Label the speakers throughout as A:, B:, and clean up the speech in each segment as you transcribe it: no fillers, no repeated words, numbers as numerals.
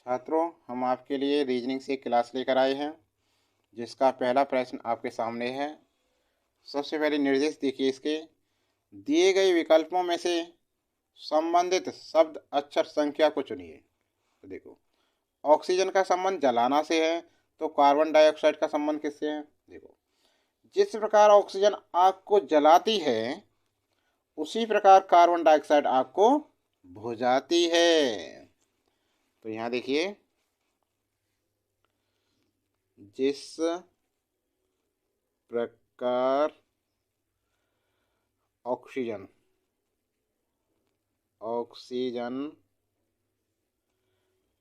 A: छात्रों, हम आपके लिए रीजनिंग से क्लास लेकर आए हैं, जिसका पहला प्रश्न आपके सामने है। सबसे पहले निर्देश देखिए इसके। दिए गए विकल्पों में से संबंधित शब्द अक्षर संख्या को चुनिए। तो देखो, ऑक्सीजन का संबंध जलाना से है, तो कार्बन डाइऑक्साइड का संबंध किससे है? देखो, जिस प्रकार ऑक्सीजन आग को जलाती है, उसी प्रकार कार्बन डाइऑक्साइड आग को बुझाती है। तो यहाँ देखिए, जिस प्रकार ऑक्सीजन ऑक्सीजन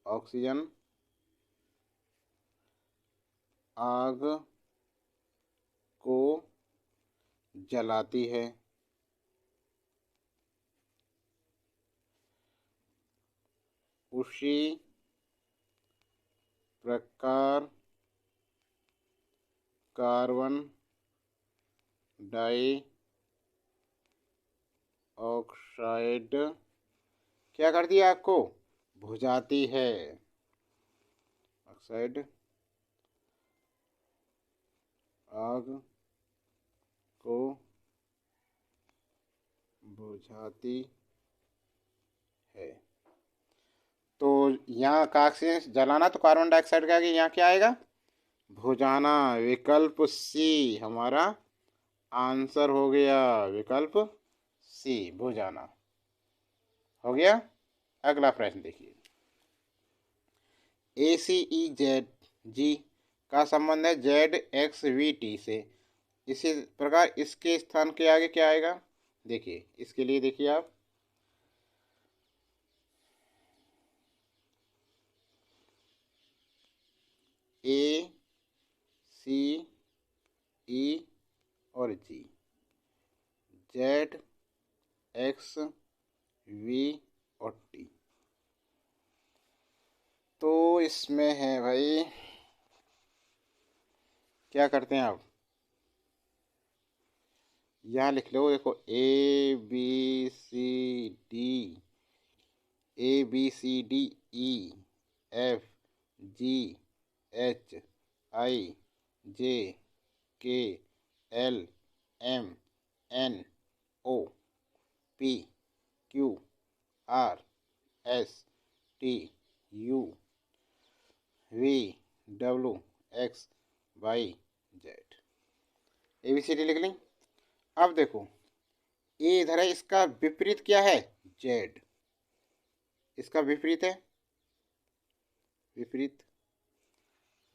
A: ऑक्सीजन आग को जलाती है, उसी प्रकार कार्बन डाइऑक्साइड क्या करती है? आग को बुझाती है। ऑक्साइड आग को बुझाती है। तो यहाँ का ऑक्सीजन जलाना, तो कार्बन डाइऑक्साइड का आगे यहाँ क्या आएगा? बुझाना। विकल्प सी हमारा आंसर हो गया। विकल्प सी, बुझाना हो गया। अगला प्रश्न देखिए। ACEZG का संबंध है ZXVT से। इसी प्रकार इसके स्थान के आगे क्या आएगा? देखिए, इसके लिए देखिए आप, ACE और G, ZXV और T। तो इसमें है भाई, क्या करते हैं आप, यहाँ लिख लो। देखो, ABCD लिख लें। अब देखो, ए इधर है, इसका विपरीत क्या है? जेड। इसका विपरीत है, विपरीत,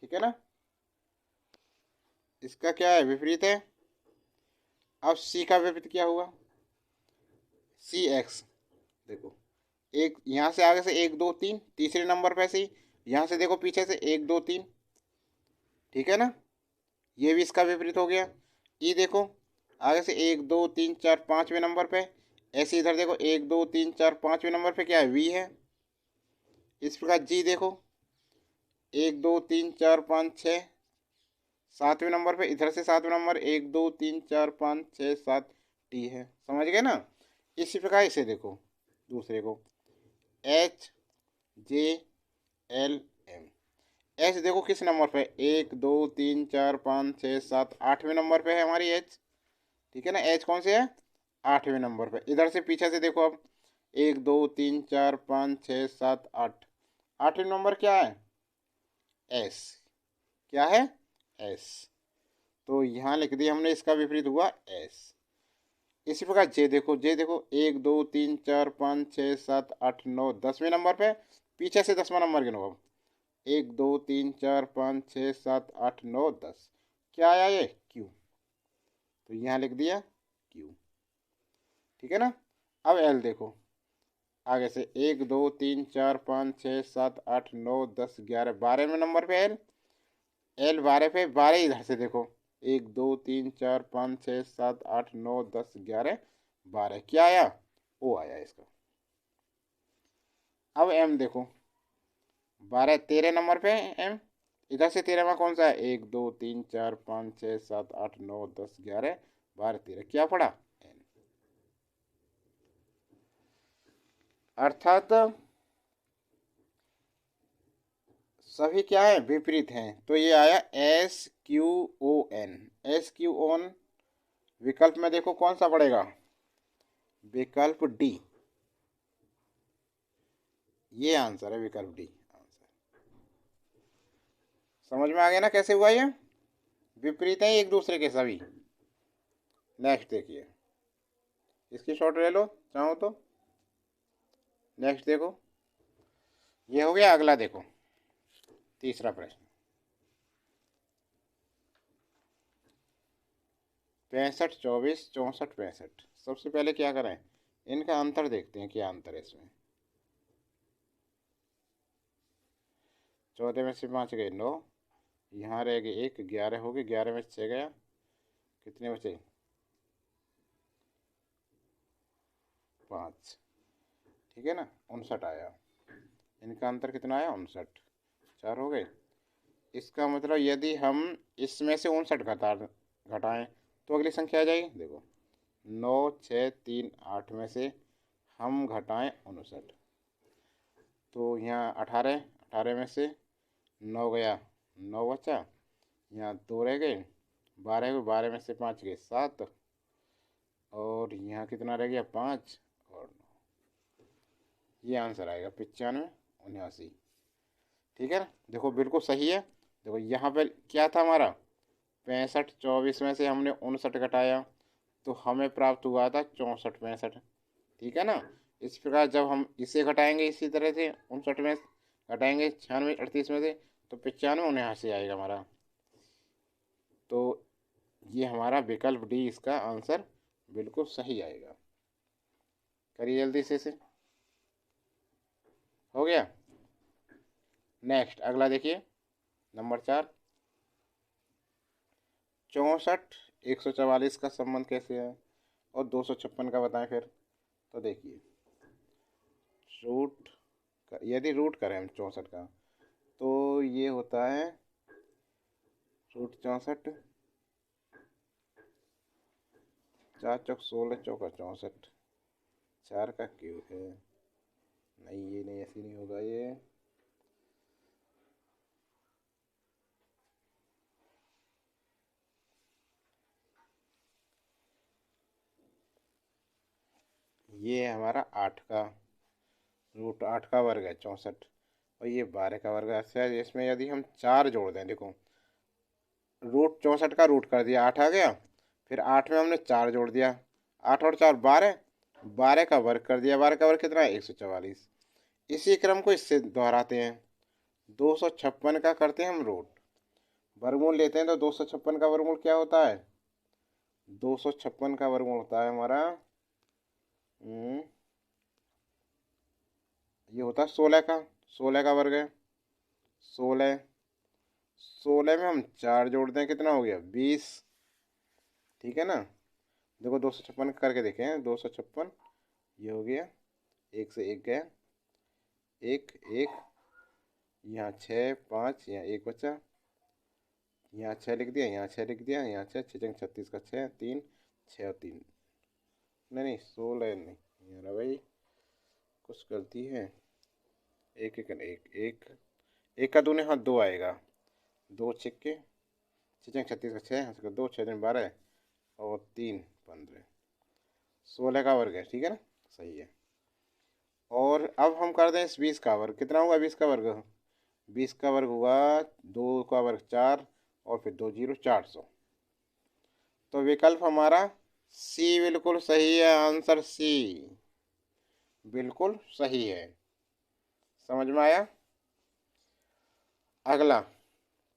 A: ठीक है ना? इसका क्या है? विपरीत है। अब सी का विपरीत क्या हुआ? CX। देखो, एक यहाँ से आगे से 1 2 3, तीसरे नंबर पे से यहाँ से देखो, पीछे से 1 2 3, ठीक है ना? ये भी इसका विपरीत हो गया। ई देखो, आगे से 1 2 3 4 5वें नंबर पे। ऐसे इधर देखो, 1 2 3 4 5वें नंबर पे क्या है? वी है। इस प्रकार जी देखो, 1 2 3 4 5 6, 7वें नंबर पे, इधर से 7वें नंबर 1 2 3 4 5 6 7 टी है। समझ गए ना? इसी प्रकार इसे देखो, दूसरे को, HJLM। एच देखो किस नंबर पे? 1 2 3 4 5 6 7 8वें नंबर पे है हमारी एच, ठीक है ना? एच कौन से है? 8वें नंबर पे। इधर से पीछे से देखो, अब 1 2 3 4 5 6 7 8, 8वें नंबर क्या है? एस। क्या है? एस। तो यहाँ लिख दिया हमने, इसका विपरीत हुआ एस। इसी प्रकार जे देखो, 1 2 3 4 5 6 7 8 9 10वें नंबर पे। पीछे से 10वां नंबर गिनो अब, 1 2 3 4 5 6 7 8 9 10। क्या आया? ये क्यू। तो यहाँ लिख दिया क्यू, ठीक है ना? अब एल देखो, आगे से 1 2 3 4 5 6 7 8 9 10 11 12वें नंबर पे एल। एल 12 पे, 12 इधर से देखो, 1 2 3 4 5 6 7 8 9 10 11 12। क्या आया? ओ आया इसका। अब एम देखो, 12 13 नंबर पे एम। इधर से 13वां कौन सा है? 1 2 3 4 5 6 7 8 9 10 11 12 13। क्या पड़ा? एन। अर्थात सभी क्या है, विपरीत हैं, तो ये आया SQON। SQON विकल्प में देखो कौन सा पड़ेगा, विकल्प डी, ये आंसर है, विकल्प डी आंसर। समझ में आ गया ना कैसे हुआ ये, विपरीत है एक दूसरे के सभी। नेक्स्ट देखिए, इसकी शॉर्ट ले लो चाहो तो। नेक्स्ट देखो, ये हो गया। अगला देखो, तीसरा प्रश्न, 65 24 64 65। सबसे पहले क्या करें, इनका अंतर देखते हैं, क्या अंतर है इसमें। 14 में से 5 गए 9, यहाँ रह गए 1, 11 हो गए, 11 में से 6 गया, कितने बचे 5, ठीक है ना, 59 आया। इनका अंतर कितना आया 59, 4 हो गए। इसका मतलब यदि हम इसमें से 59 घटाएं तो अगली संख्या आ जाएगी। देखो 9 6 3 8 में से हम घटाएं 59, तो यहाँ 18, 18 में से 9 गया, 9 बचा, यहाँ 2 रह गए, 12 हुए, 12 में से 5 गए 7, और यहाँ कितना रह गया 5 और 9। ये आंसर आएगा 95 79, ठीक है ना। देखो बिल्कुल सही है। देखो यहाँ पर क्या था हमारा, 65 24 में से हमने 59 घटाया तो हमें प्राप्त हुआ था 64 65, ठीक है ना। इस प्रकार जब हम इसे घटाएंगे इसी तरह से 59 में घटाएंगे 96 38 में से, तो 95 79 आएगा हमारा। तो ये हमारा विकल्प डी इसका आंसर बिल्कुल सही आएगा। करिए जल्दी से इसे, हो गया। नेक्स्ट अगला देखिए, नंबर 4, 64 144 का संबंध कैसे है, और 256 का बताएं फिर। तो देखिए रूट यदि रूट करें हम 64 का, तो ये होता है रूट 64, 4 चौक 16 चौका 64, 4 का क्यूब है। नहीं ये नहीं, ऐसे नहीं होगा ये हमारा 8 का रूट 8 का वर्ग है 64, और ये 12 का वर्ग है। अच्छा इसमें यदि हम 4 जोड़ दें, देखो रूट 64 का रूट कर दिया, 8 आ गया, फिर 8 में हमने 4 जोड़ दिया, 8 और 4 12, 12 का वर्ग कर दिया, 12 का वर्ग कितना है 144। इसी क्रम को इससे दोहराते हैं, 256 का करते हैं हम रूट, वर्गमूल लेते हैं, तो 256 का वर्गमूल क्या होता है, 256 का वर्गमूल होता है हमारा ये होता है 16 का, 16 का वर्ग है 16, 16 में हम 4 जोड़ दें, कितना हो गया 20, ठीक है ना। देखो 256 करके देखें, 256 ये हो गया, 1 से 1 गया, 1 1, यहाँ 6 5, यहाँ 1 बचा, यहाँ 6 लिख दिया, यहाँ 6 लिख दिया, यहाँ 6 6 36 का 6 3 6 और 3, नहीं नहीं 16 नहीं, यार भाई कुछ गलती है, एक एक एक एक एक का दूने, हाँ 2 आएगा, 2 छिक्के 6 36 का 6 2 6 दिन 12 और 3 15, 16 का वर्ग है, ठीक है ना, सही है। और अब हम कर दें इस 20 का वर्ग, कितना होगा 20 का वर्ग, 20 का वर्ग हुआ 2 का वर्ग 4 और फिर 2 0 400। तो विकल्प हमारा सी बिल्कुल सही है, आंसर सी बिल्कुल सही है। समझ में आया। अगला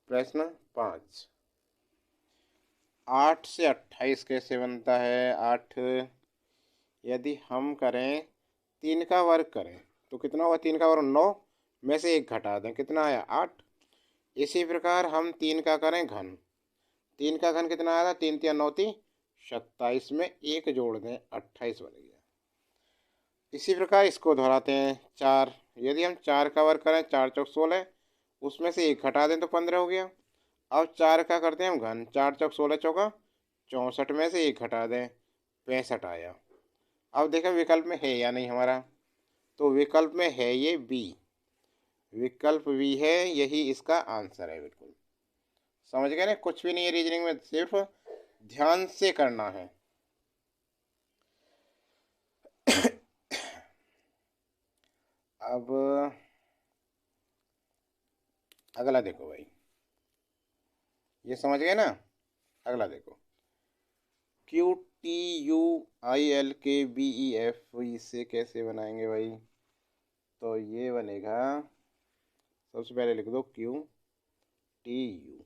A: प्रश्न 5, 8 से 28 कैसे बनता है। 8 यदि हम करें 3 का वर्ग करें तो कितना होगा, 3 का वर्ग 9 में से 1 घटा दें, कितना आया 8। इसी प्रकार हम 3 का करें घन, 3 का घन कितना आया था, 3 3 9 3 27 में 1 जोड़ दें 28 बन गया। इसी प्रकार इसको दोहराते हैं 4, यदि हम 4 का वर्ग करें 4 चौक 16, उसमें से 1 घटा दें तो 15 हो गया। अब 4 का करते हैं हम घन, 4 चौक 16 चौका 64 में से 1 घटा दें 65 आया। अब देखें विकल्प में है या नहीं हमारा, तो विकल्प में है ये बी, विकल्प बी है, यही इसका आंसर है। बिल्कुल समझ गए ना, कुछ भी नहीं है रीजनिंग में, सिर्फ ध्यान से करना है। अब अगला देखो भाई, ये समझ गए ना। अगला देखो, Q T U I L के बी ई एफ, इसे कैसे बनाएंगे भाई? तो ये बनेगा, सबसे पहले लिख दो Q T U,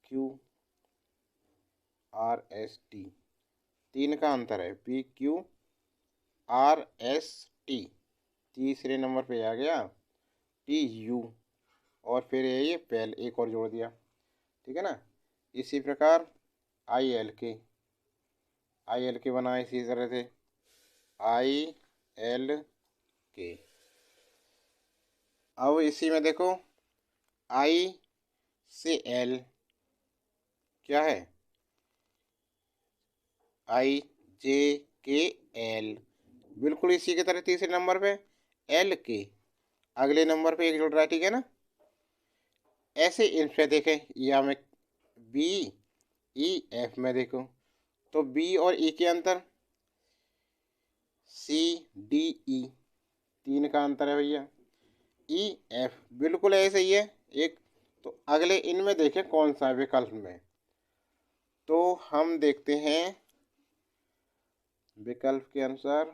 A: Q R S T, तीन का अंतर है, P Q R S T, तीसरे नंबर पे आ गया टी यू, और फिर ये पहले एक और जोड़ दिया, ठीक है ना। इसी प्रकार आई एल के, आई एल के बना इसी तरह से, आई एल के। अब इसी में देखो, आई से एल क्या है, आई जे के एल, बिल्कुल इसी की तरह तीसरे नंबर पे एल के, अगले नंबर पे एक जुड़ रहा है, ठीक है ना। ऐसे इन पे देखें, या में बी ई एफ में देखो, तो बी और ई के अंतर सी डी ई, तीन का अंतर है भैया, ई एफ बिल्कुल ऐसे ही है एक। तो अगले इनमें देखें कौन सा है विकल्प में, तो हम देखते हैं विकल्प के अनुसार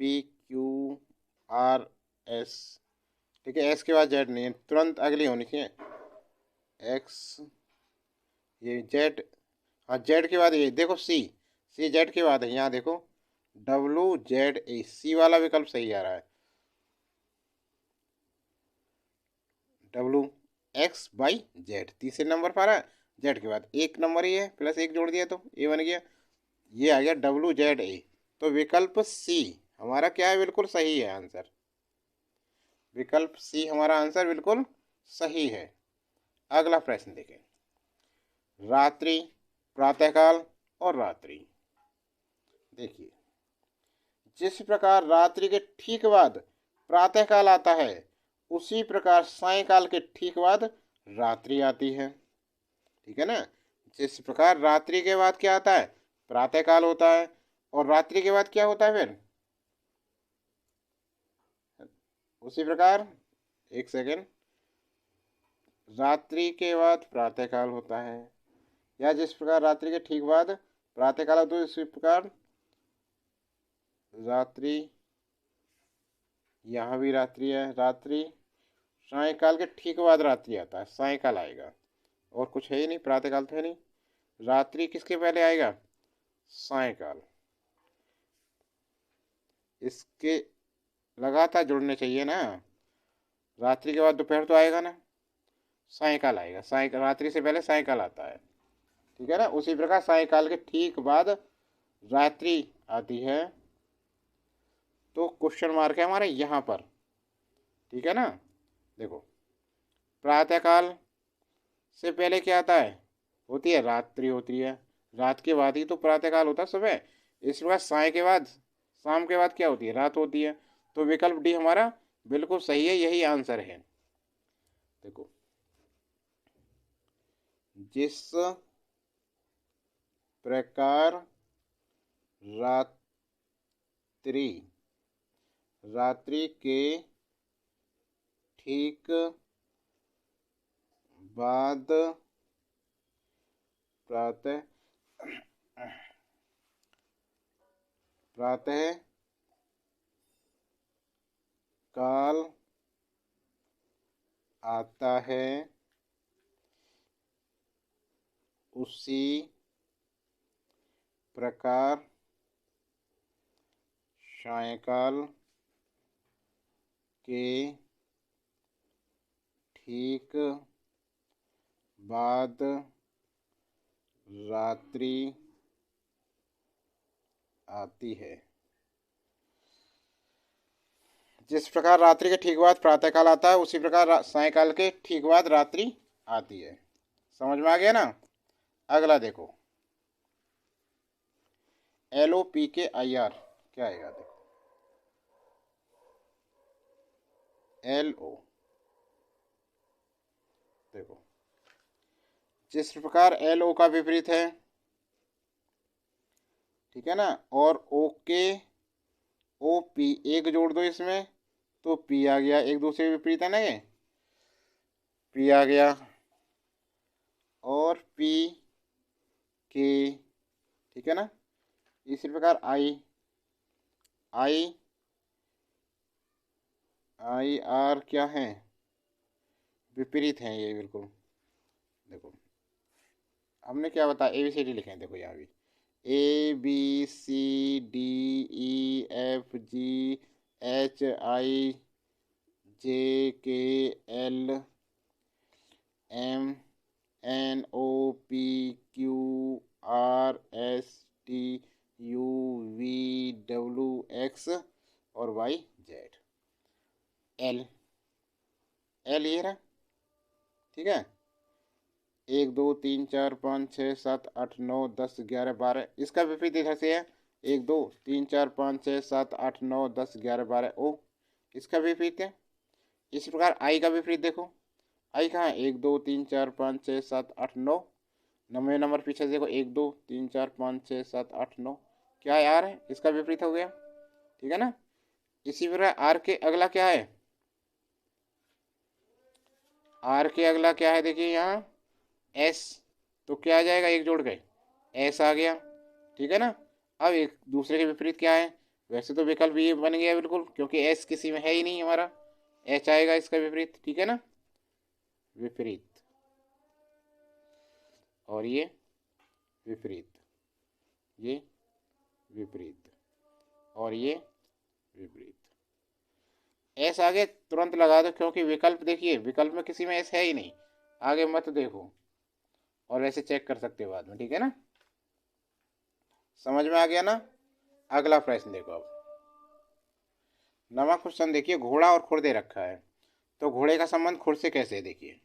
A: पी क्यू आर एस, ठीक है, एस के बाद जेड नहीं है, तुरंत अगली होनी चाहिए, एक्स, ये जेड, हाँ जेड के बाद ये देखो सी, सी जेड के बाद है, यहाँ देखो डब्लू जेड ए, सी वाला विकल्प सही आ रहा है, डब्लू एक्स बाई जेड तीसरे नंबर पर आ रहा है, जेड के बाद एक नंबर ही है, प्लस एक जोड़ दिया तो ए बन गया, ये आ गया डब्लू जेड ए। तो विकल्प सी हमारा क्या है, बिल्कुल सही है आंसर, विकल्प सी हमारा आंसर बिल्कुल सही है। अगला प्रश्न देखें, रात्रि, प्रातःकाल और रात्रि। देखिए, जिस प्रकार रात्रि के ठीक बाद प्रातःकाल आता है, उसी प्रकार सायंकाल के ठीक बाद रात्रि आती है, ठीक है ना। जिस प्रकार रात्रि के बाद क्या आता है, प्रातःकाल होता है, और रात्रि के बाद क्या होता है फिर, उसी प्रकार, एक सेकेंड, रात्रि के बाद प्रातःकाल होता है, या जिस प्रकार रात्रि के ठीक बाद प्रातःकाल होता है, इसी प्रकार रात्रि, यहाँ भी रात्रि है, रात्रि सायंकाल के ठीक बाद रात्रि आता है, सायंकाल आएगा, और कुछ है ही नहीं, प्रातःकाल तो है नहीं, रात्रि किसके पहले आएगा, सायंकाल, इसके लगातार जुड़ने चाहिए ना, रात्रि के बाद दोपहर तो आएगा ना, सायंकाल आएगा, सायंकाल रात्रि से पहले सायंकाल आता है, ठीक है ना। उसी प्रकार सायंकाल के ठीक बाद रात्रि आती है, तो क्वेश्चन मार्क है हमारे यहाँ पर, ठीक है ना। देखो, प्रातःकाल से पहले क्या आता है, होती है रात्रि, होती है, रात के बाद ही तो प्रातःकाल होता है सुबह, इस प्रकार साय के बाद, शाम के बाद क्या होती है, रात होती है। तो विकल्प डी हमारा बिल्कुल सही है, यही आंसर है। देखो, जिस प्रकार रात्रि, रात्रि के ठीक बाद प्रातः, प्रातः काल आता है, उसी प्रकार सायंकाल के ठीक बाद रात्रि आती है। जिस प्रकार रात्रि के ठीक बाद प्रातःकाल आता है, उसी प्रकार सायंकाल के ठीक बाद रात्रि आती है। समझ में आ गया ना। अगला देखो, LOPKIR क्या आएगा? देखो LO, देखो जिस प्रकार LO का विपरीत है, ठीक है ना, और OK OP एक जोड़ दो इसमें तो P आ गया, एक दूसरे के विपरीत है ना, ये P आ गया, और PK, ठीक है ना। इसी प्रकार IR क्या है? विपरीत है ये बिल्कुल। देखो हमने क्या बताया, ABCD लिखे हैं, देखो यहाँ भी ABCDEFGHIJKLMNOPQRSTUVWX और YZ। L ये रहा, ठीक है। 1 2 3 4 5 6 7 8 9 10 11 12, इसका विपरीत इधर से है 1 2 3 4 5 6 7 8 9 10 11 12 O, इसका विपरीत है। इसी प्रकार आई का विपरीत देखो, आई कहाँ है? 1 2 3 4 5 6 7 8 9, 9वें नंबर पीछे देखो 1 2 3 4 5 6 7 8 9, क्या है? आर है, इसका विपरीत हो गया, ठीक है ना। इसी प्रकार आर के अगला क्या है? आर के अगला क्या है? देखिए यहाँ एस, तो क्या आ जाएगा? एक जोड़ गए एस आ गया, ठीक है ना। अब एक दूसरे के विपरीत क्या है? वैसे तो विकल्प ये बन गया बिल्कुल, क्योंकि एस किसी में है ही नहीं हमारा, एच आएगा इसका विपरीत, ठीक है ना, विपरीत। और ये विपरीत, ये विपरीत, और ये विपरीत। एस आगे तुरंत लगा दो, क्योंकि विकल्प देखिए, विकल्प में किसी में एस है ही नहीं, आगे मत देखो, और वैसे चेक कर सकते हो बाद में, ठीक है ना। समझ में आ गया ना। अगला प्रश्न देखो, अब नवा क्वेश्चन देखिए, घोड़ा और खुर दे रखा है, तो घोड़े का संबंध खुर से कैसे है? देखिए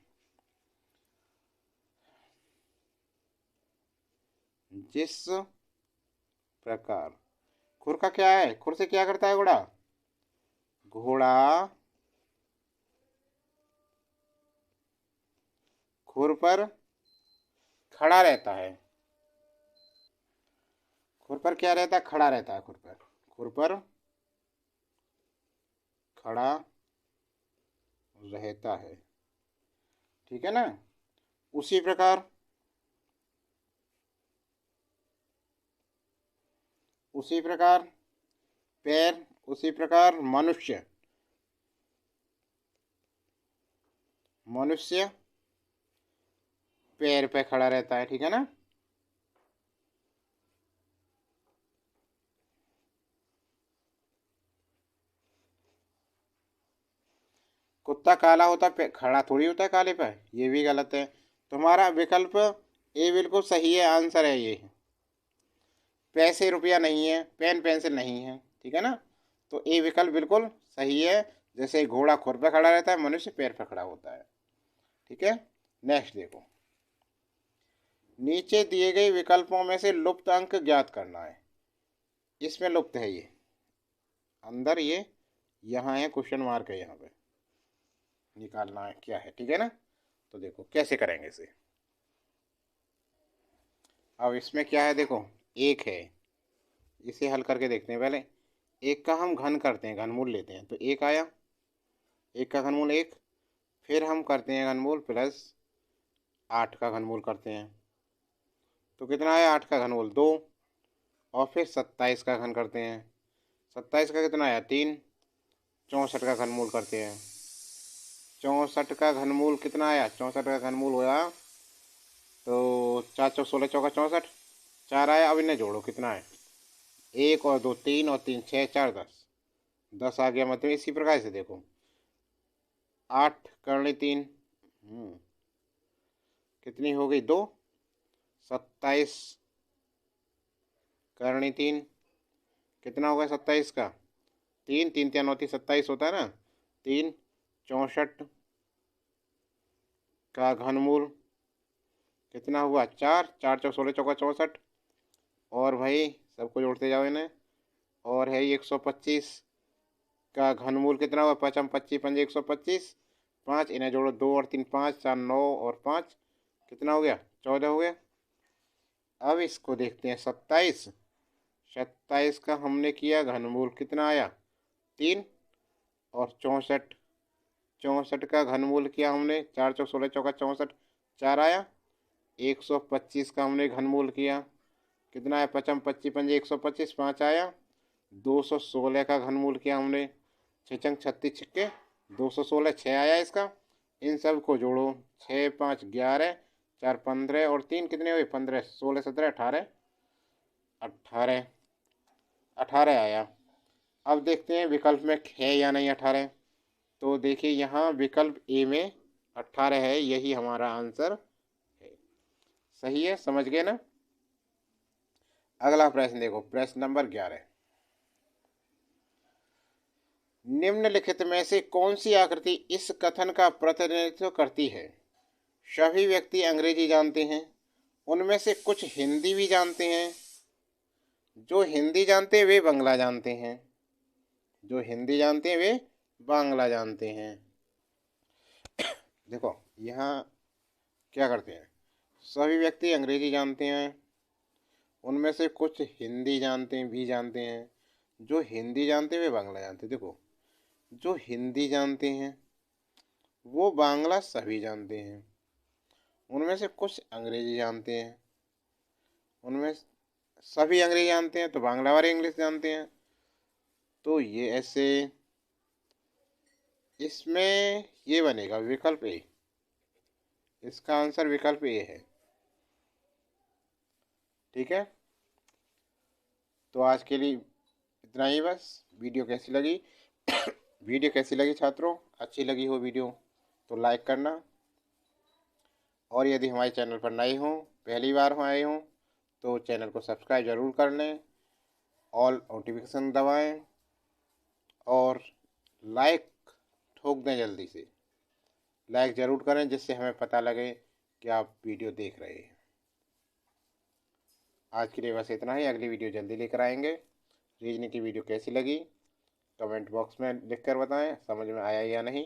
A: जिस प्रकार खुर का क्या है, खुर से क्या करता है घोड़ा? घोड़ा खुर पर खड़ा रहता है, खुर पर क्या रहता है? खड़ा रहता है, खुर पर खड़ा रहता है, ठीक है ना। उसी प्रकार पैर, उसी प्रकार मनुष्य पैर पे खड़ा रहता है, ठीक है ना। कुत्ता काला होता है, खड़ा थोड़ी होता है काले पे, ये भी गलत है। तुम्हारा विकल्प ए बिल्कुल सही है, आंसर है ये। पैसे रुपया नहीं है, पेन पेंसिल नहीं है, ठीक है ना, तो ए विकल्प बिल्कुल सही है। जैसे घोड़ा खुर पे खड़ा रहता है, मनुष्य पैर पे खड़ा होता है, ठीक है। नेक्स्ट देखो, नीचे दिए गए विकल्पों में से लुप्त अंक ज्ञात करना है। इसमें लुप्त है ये, अंदर ये यहाँ है, क्वेश्चन मार्क है, यहाँ पे निकालना है क्या है, ठीक है ना। तो देखो कैसे करेंगे इसे। अब इसमें क्या है? देखो एक है, इसे हल करके देखते हैं। पहले एक का हम घन करते हैं, घनमूल लेते हैं, तो एक आया, एक का घनमूल एक, फिर हम करते हैं घनमूल प्लस 8 का घनमूल करते हैं, तो कितना आया? 8 का घनमूल 2, और फिर 27 का घन करते हैं, 27 का कितना आया? 3, 64 का घनमूल करते हैं, 64 का घनमूल कितना आया? 64 का घनमूल हुआ तो 4 4 16 चौका 64, 4 आया। अब इन्हें जोड़ो, कितना है? 1 और 2 3 और 3 6 4 10, 10 आ गया। मतलब इसी प्रकार से देखो, 8 करनी 3, कितनी हो गई? 2, 27 करनी 3, कितना होगा 27 का? 3 3 3 होती 27 होता है ना, 3, 64 का घनमूल कितना हुआ? 4, 4 4 16 चौका 64, और भाई सबको जोड़ते जाओ इन्हें। और है 125 का घनमूल कितना हुआ, पचम 25 पंजे 125, 5 इन्हें जोड़ो, 2 और 3 5, 4 9 और 5 कितना हो गया, 14 हो गया। अब इसको देखते हैं 27, 27 का हमने किया घनमूल कितना आया 3, और 64, 64 का घनमूल किया हमने 4 चौक 16 चौका 64, 4 आया। 125 का हमने घनमूल किया कितना है, पचम 25 पंजे 125, 5 आया। 216 का घनमूल किया हमने, 6 चंग 36 छिक्के 216, 6 आया इसका। इन सब को जोड़ो, 6 5 11, 4 15 और 3 कितने हुए 15, 16 17 18, 18, 18 आया। अब देखते हैं विकल्प में है या नहीं 18। तो देखिए यहाँ विकल्प ए में 18 है, यही हमारा आंसर है। सही है, समझ गए ना। अगला प्रश्न देखो, प्रश्न नंबर 11। निम्नलिखित में से कौन सी आकृति इस कथन का प्रतिनिधित्व करती है, सभी व्यक्ति अंग्रेजी जानते हैं, उनमें से कुछ हिंदी भी जानते हैं, जो हिंदी जानते हैं वे बांग्ला जानते हैं, जो हिंदी जानते हैं वे बांग्ला जानते हैं। देखो यहाँ क्या करते हैं, सभी व्यक्ति अंग्रेजी जानते हैं, उनमें से कुछ हिंदी जानते हैं भी जानते हैं, जो हिंदी जानते हैं वे बांग्ला जानते हैं। देखो जो हिंदी जानते हैं वो बांग्ला सभी जानते हैं, उनमें से कुछ अंग्रेजी जानते हैं, उनमें सभी अंग्रेजी जानते हैं तो बांग्ला वाले इंग्लिश जानते हैं। तो ये ऐसे इसमें ये बनेगा विकल्प ए, इसका आंसर विकल्प ए है। ठीक है, तो आज के लिए इतना ही बस। वीडियो कैसी लगी वीडियो कैसी लगी छात्रों, अच्छी लगी हो वीडियो तो लाइक करना, और यदि हमारे चैनल पर नए हों, पहली बार हो आए हों, तो चैनल को सब्सक्राइब ज़रूर कर लें, ऑल नोटिफिकेशन दबाएं और लाइक ठोक दें, जल्दी से लाइक ज़रूर करें जिससे हमें पता लगे कि आप वीडियो देख रहे हैं। आज के लिए बस इतना ही, अगली वीडियो जल्दी लेकर आएंगे। रीजनिंग की वीडियो कैसी लगी कमेंट बॉक्स में लिख कर बताएं, समझ में आया या नहीं।